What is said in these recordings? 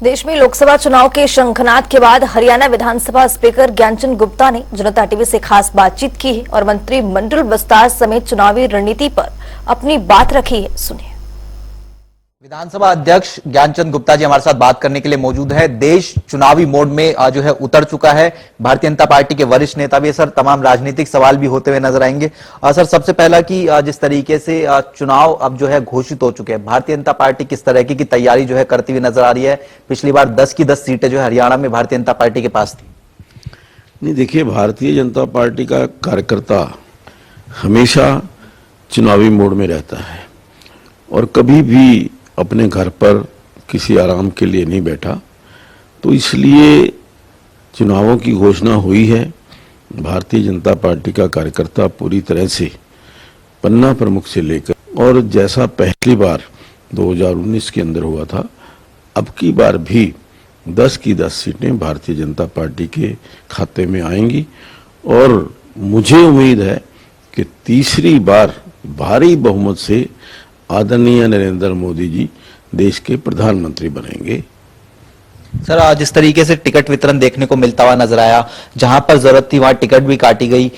देश में लोकसभा चुनाव के शंखनाद के बाद हरियाणा विधानसभा स्पीकर ज्ञानचंद गुप्ता ने जनता टीवी से खास बातचीत की है और मंत्रिमंडल विस्तार समेत चुनावी रणनीति पर अपनी बात रखी है। सुनिए। विधानसभा अध्यक्ष ज्ञानचंद गुप्ता जी हमारे साथ बात करने के लिए मौजूद है। देश चुनावी मोड में जो है उतर चुका है। भारतीय जनता पार्टी के वरिष्ठ नेता भी सर, तमाम राजनीतिक सवाल भी होते हुए नजर आएंगे। सर, सबसे पहला कि जिस तरीके से चुनाव अब जो है घोषित हो चुके हैं, भारतीय जनता पार्टी किस तरह की तैयारी जो है करती हुई नजर आ रही है? पिछली बार 10 की 10 सीटें जो है हरियाणा में भारतीय जनता पार्टी के पास थी। नहीं, देखिए, भारतीय जनता पार्टी का कार्यकर्ता हमेशा चुनावी मोड में रहता है और कभी भी अपने घर पर किसी आराम के लिए नहीं बैठा। तो इसलिए चुनावों की घोषणा हुई है। भारतीय जनता पार्टी का कार्यकर्ता पूरी तरह से पन्ना प्रमुख से लेकर और जैसा पहली बार 2019 के अंदर हुआ था, अब की बार भी 10 की 10 सीटें भारतीय जनता पार्टी के खाते में आएंगी और मुझे उम्मीद है कि तीसरी बार भारी बहुमत से आदरणीय नरेंद्र मोदी जी देश के प्रधानमंत्री बनेंगे। सर, जिस तरीके से टिकट वितरण देखने को मिलता हुआ नजर आया, जहां पर जरूरत थी वहां टिकट भी काटी गई।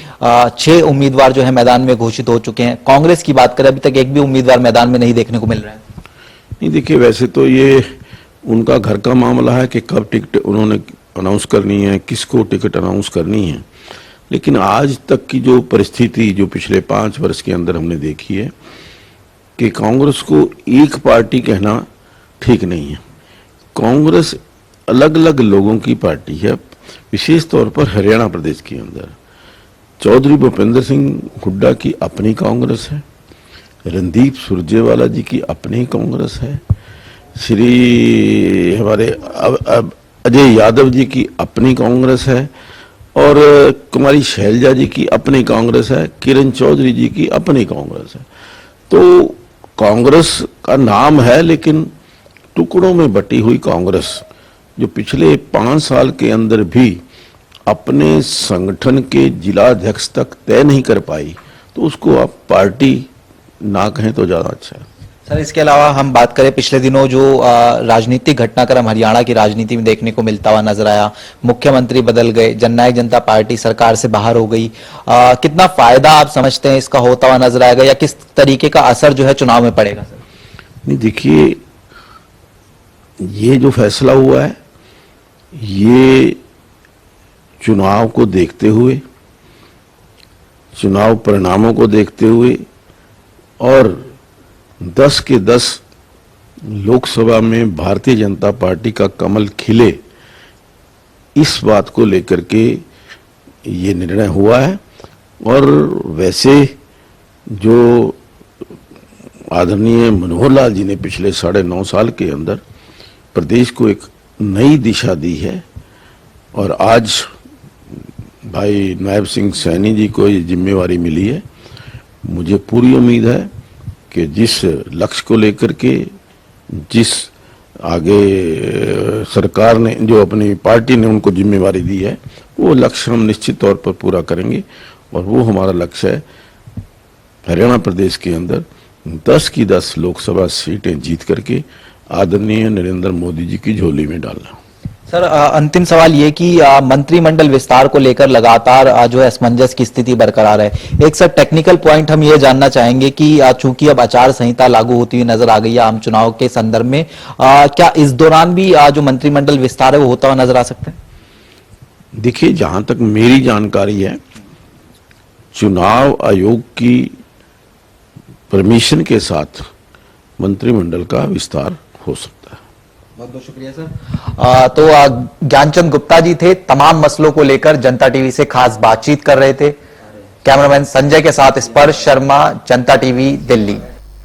6 उम्मीदवार जो है मैदान में घोषित हो चुके हैं। कांग्रेस की बात करें, अभी तक एक भी उम्मीदवार मैदान में नहीं देखने को मिल रहा है। नहीं, देखिए, वैसे तो ये उनका घर का मामला है कि कब टिकट उन्होंने अनाउंस करनी है, किसको टिकट अनाउंस करनी है। लेकिन आज तक की जो परिस्थिति जो पिछले 5 वर्ष के अंदर हमने देखी है कि कांग्रेस को एक पार्टी कहना ठीक नहीं है। कांग्रेस अलग अलग लोगों की पार्टी है, विशेष तौर पर हरियाणा प्रदेश के अंदर। चौधरी भूपेंद्र सिंह हुड्डा की अपनी कांग्रेस है, रणदीप सुरजेवाला जी की अपनी कांग्रेस है, श्री हमारे अजय यादव जी की अपनी कांग्रेस है और कुमारी शैलजा जी की अपनी कांग्रेस है, किरण चौधरी जी की अपनी कांग्रेस है। तो कांग्रेस का नाम है, लेकिन टुकड़ों में बटी हुई कांग्रेस जो पिछले 5 साल के अंदर भी अपने संगठन के जिलाध्यक्ष तक तय नहीं कर पाई, तो उसको आप पार्टी ना कहें तो ज्यादा अच्छा है। सर, इसके अलावा हम बात करें, पिछले दिनों जो राजनीतिक घटनाक्रम हरियाणा की राजनीति में देखने को मिलता हुआ नजर आया, मुख्यमंत्री बदल गए, जननायक जनता पार्टी सरकार से बाहर हो गई। कितना फायदा आप समझते हैं इसका होता हुआ नजर आएगा या किस तरीके का असर जो है चुनाव में पड़ेगा? सर, नहीं, देखिए, ये जो फैसला हुआ है ये चुनाव को देखते हुए, चुनाव परिणामों को देखते हुए और 10 के 10 लोकसभा में भारतीय जनता पार्टी का कमल खिले, इस बात को लेकर के ये निर्णय हुआ है। और वैसे जो आदरणीय मनोहर लाल जी ने पिछले 9.5 साल के अंदर प्रदेश को एक नई दिशा दी है और आज भाई नायब सिंह सैनी जी को ये जिम्मेवारी मिली है। मुझे पूरी उम्मीद है कि जिस लक्ष्य को लेकर के, जिस आगे सरकार ने, जो अपनी पार्टी ने उनको जिम्मेवारी दी है, वो लक्ष्य हम निश्चित तौर पर पूरा करेंगे। और वो हमारा लक्ष्य है हरियाणा प्रदेश के अंदर 10 की 10 लोकसभा सीटें जीत करके आदरणीय नरेंद्र मोदी जी की झोली में डालना। सर, अंतिम सवाल ये कि मंत्रिमंडल विस्तार को लेकर लगातार जो है असमंजस की स्थिति बरकरार है। एक सर टेक्निकल पॉइंट हम ये जानना चाहेंगे कि चूंकि अब आचार संहिता लागू होती हुई नजर आ गई है आम चुनाव के संदर्भ में, क्या इस दौरान भी जो मंत्रिमंडल विस्तार है वो होता हुआ नजर आ सकता है? देखिए, जहां तक मेरी जानकारी है, चुनाव आयोग की परमिशन के साथ मंत्रिमंडल का विस्तार हो सकता है। बहुत बहुत शुक्रिया सर। तो ज्ञानचंद गुप्ता जी थे, तमाम मसलों को लेकर जनता टीवी से खास बातचीत कर रहे थे। कैमरामैन संजय के साथ स्पर्श शर्मा, जनता टीवी, दिल्ली।